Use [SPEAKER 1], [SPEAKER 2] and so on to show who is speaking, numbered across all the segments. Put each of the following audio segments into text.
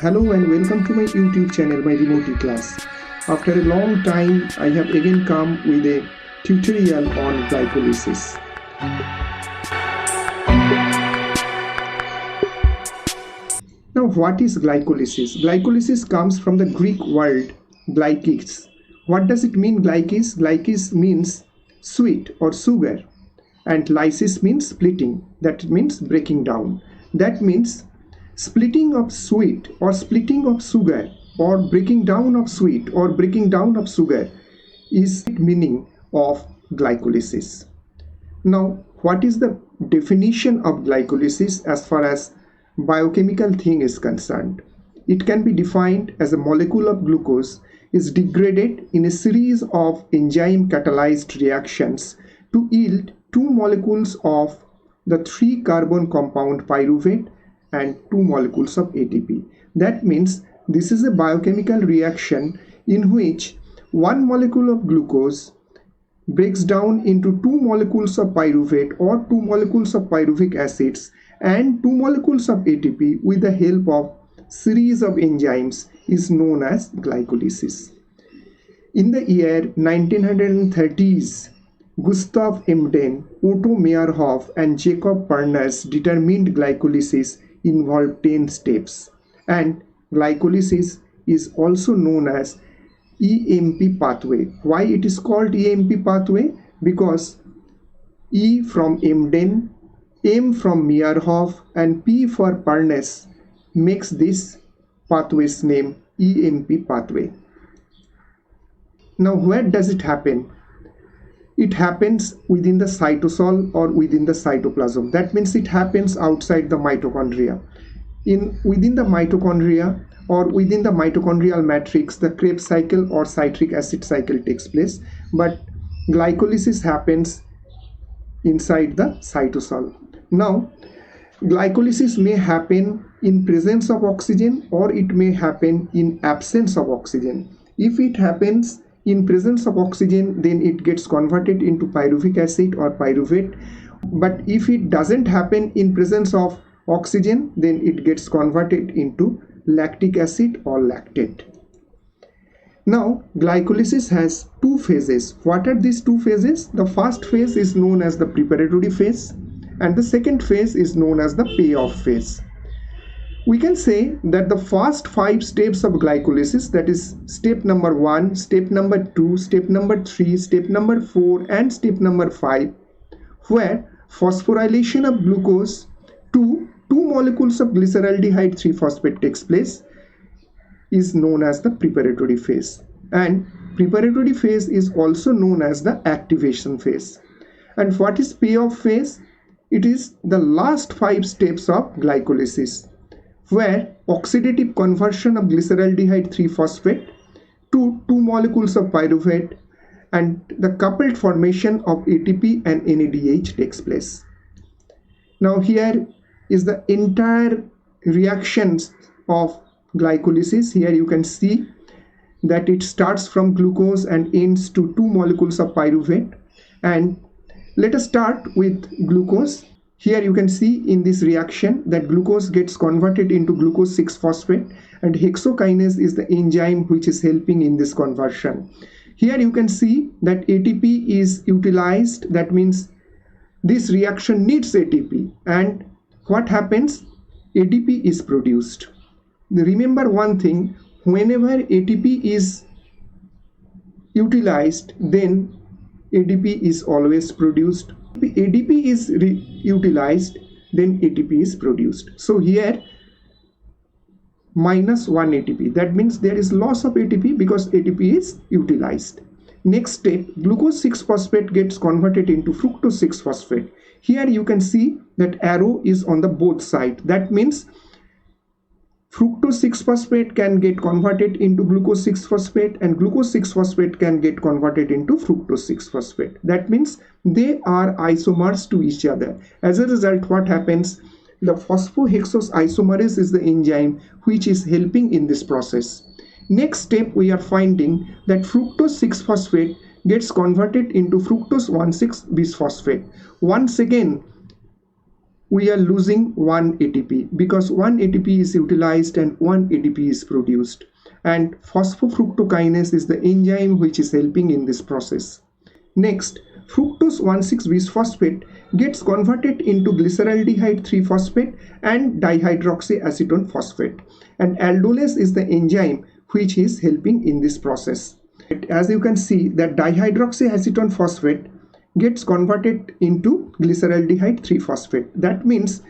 [SPEAKER 1] Hello and welcome to my YouTube channel, my remote class. After a long time, I have again come with a tutorial on glycolysis. Now, what is glycolysis? Glycolysis comes from the Greek word glykis. What does it mean, glykis? Glykis means sweet or sugar, and lysis means splitting. That means breaking down. That means splitting of sweet or splitting of sugar or breaking down of sweet or breaking down of sugar is the meaning of glycolysis. Now, what is the definition of glycolysis as far as biochemical thing is concerned? It can be defined as a molecule of glucose is degraded in a series of enzyme catalyzed reactions to yield two molecules of the 3-carbon compound pyruvate and 2 molecules of ATP. That means this is a biochemical reaction in which one molecule of glucose breaks down into 2 molecules of pyruvate or 2 molecules of pyruvic acids and 2 molecules of ATP with the help of series of enzymes is known as glycolysis. In the year 1930s, Gustav Emden, Otto Meyerhof and Jacob Pernas determined glycolysis involved 10 steps, and glycolysis is also known as EMP pathway. Why it is called EMP pathway? Because E from Emden, M from Meyerhof and P for Pernas makes this pathway's name EMP pathway. Now, where does it happen? It happens within the cytosol or within the cytoplasm. That means it happens outside the mitochondria. Within the mitochondria or within the mitochondrial matrix, the Krebs cycle or citric acid cycle takes place, but glycolysis happens inside the cytosol. Now, glycolysis may happen in presence of oxygen or it may happen in absence of oxygen. If it happens in presence of oxygen, then it gets converted into pyruvic acid or pyruvate. But if it doesn't happen in presence of oxygen, then it gets converted into lactic acid or lactate. Now, glycolysis has two phases. What are these two phases? The first phase is known as the preparatory phase and the second phase is known as the payoff phase. We can say that the first 5 steps of glycolysis, that is step number 1, step number 2, step number 3, step number 4 and step number 5, where phosphorylation of glucose to 2 molecules of glyceraldehyde 3-phosphate takes place, is known as the preparatory phase. And preparatory phase is also known as the activation phase. And what is payoff phase? It is the last 5 steps of glycolysis, where oxidative conversion of glyceraldehyde 3-phosphate to 2 molecules of pyruvate and the coupled formation of ATP and NADH takes place. Now, here is the entire reactions of glycolysis. Here you can see that it starts from glucose and ends to 2 molecules of pyruvate. And let us start with glucose. Here you can see in this reaction that glucose gets converted into glucose 6-phosphate and hexokinase is the enzyme which is helping in this conversion. Here you can see that ATP is utilized. That means this reaction needs ATP, and what happens? ATP is produced. Remember one thing, whenever ATP is utilized, then ADP is always produced. If ADP is utilized, then ATP is produced. So here minus 1 ATP. That means there is loss of ATP because ATP is utilized. Next step, glucose 6-phosphate gets converted into fructose 6-phosphate. Here you can see that arrow is on the both side. That means fructose 6-phosphate can get converted into glucose 6-phosphate and glucose 6-phosphate can get converted into fructose 6-phosphate. That means they are isomers to each other. As a result, what happens? The phosphohexose isomerase is the enzyme which is helping in this process. Next step, we are finding that fructose 6-phosphate gets converted into fructose 1,6-bisphosphate. Once again, we are losing 1 ATP because 1 ATP is utilized and 1 ATP is produced. And phosphofructokinase is the enzyme which is helping in this process. Next, fructose 1,6-bisphosphate gets converted into glyceraldehyde 3-phosphate and dihydroxyacetone phosphate. And aldolase is the enzyme which is helping in this process. As you can see, that dihydroxyacetone phosphate gets converted into glyceraldehyde 3-phosphate. That means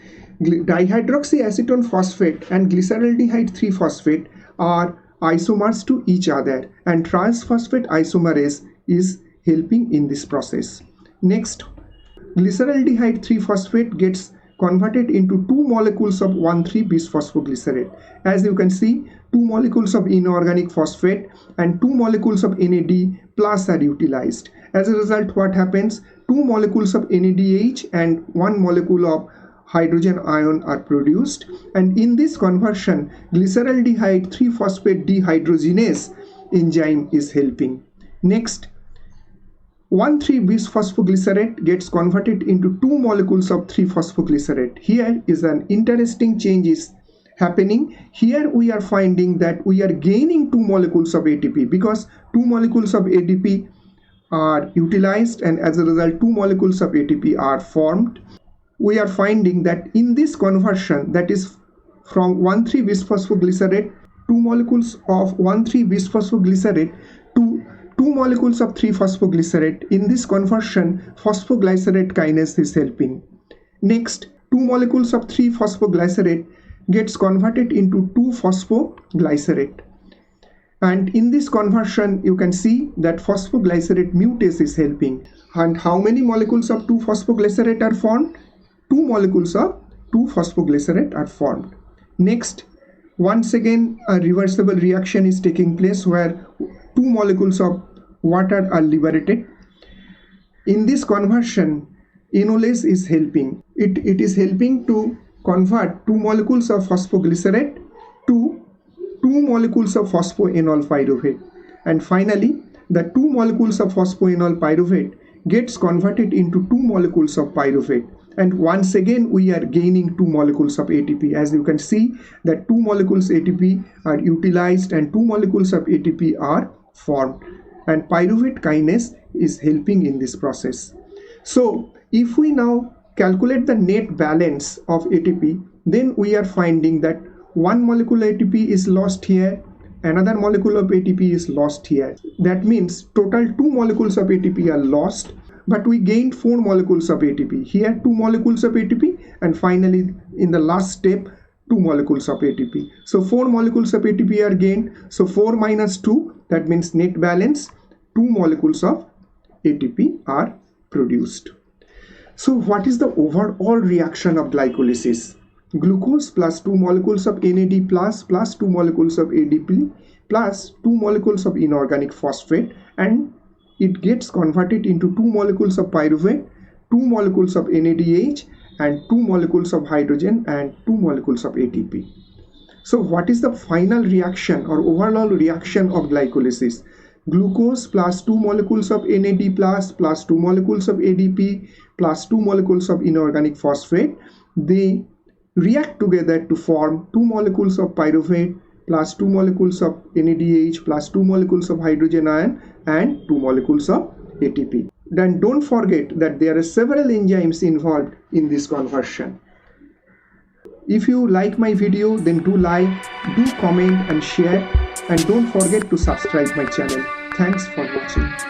[SPEAKER 1] dihydroxyacetone phosphate and glyceraldehyde 3-phosphate are isomers to each other, and trans-phosphate isomerase is helping in this process. Next, glyceraldehyde 3-phosphate gets converted into 2 molecules of 1,3-bisphosphoglycerate. As you can see, 2 molecules of inorganic phosphate and 2 molecules of NAD plus are utilized. As a result, what happens? 2 molecules of NADH and 1 molecule of hydrogen ion are produced, and in this conversion, glyceraldehyde 3-phosphate dehydrogenase enzyme is helping. Next, 1,3-bisphosphoglycerate gets converted into 2 molecules of 3-phosphoglycerate. Here is an interesting change is happening. Here we are finding that we are gaining 2 molecules of ATP because 2 molecules of ATP are utilized, and as a result 2 molecules of ATP are formed. We are finding that in this conversion, that is from 1,3-bisphosphoglycerate, 2 molecules of 1,3-bisphosphoglycerate to 2 molecules of 3-phosphoglycerate, in this conversion phosphoglycerate kinase is helping. Next, 2 molecules of 3-phosphoglycerate gets converted into 2-phosphoglycerate, and in this conversion you can see that phosphoglycerate mutase is helping. And how many molecules of 2-phosphoglycerate are formed? 2 molecules of 2-phosphoglycerate are formed. Next, once again a reversible reaction is taking place where 2 molecules of water are liberated. In this conversion, enolase is helping. It is helping to convert 2 molecules of phosphoglycerate to 2 molecules of phosphoenol pyruvate. And finally, the 2 molecules of phosphoenol pyruvate gets converted into 2 molecules of pyruvate. And once again we are gaining 2 molecules of ATP. As you can see that 2 molecules ATP are utilized and 2 molecules of ATP are formed, and pyruvate kinase is helping in this process. So if we now calculate the net balance of ATP, then we are finding that 1 molecule ATP is lost here, another molecule of ATP is lost here. That means total 2 molecules of ATP are lost, but we gained 4 molecules of ATP. Here 2 molecules of ATP, and finally in the last step 2 molecules of ATP. So 4 molecules of ATP are gained. So 4 minus 2, that means net balance 2 molecules of ATP are produced. So what is the overall reaction of glycolysis? Glucose plus 2 molecules of NAD plus 2 molecules of ADP plus 2 molecules of inorganic phosphate, and it gets converted into 2 molecules of pyruvate, 2 molecules of NADH, and 2 molecules of hydrogen and 2 molecules of ATP. So what is the final reaction or overall reaction of glycolysis? Glucose plus 2 molecules of NAD plus 2 molecules of ADP plus 2 molecules of inorganic phosphate, they react together to form 2 molecules of pyruvate plus 2 molecules of NADH plus 2 molecules of hydrogen ion and 2 molecules of ATP. Then don't forget that there are several enzymes involved in this conversion. If you like my video, then do like, do comment and share, and don't forget to subscribe my channel. Thanks for watching.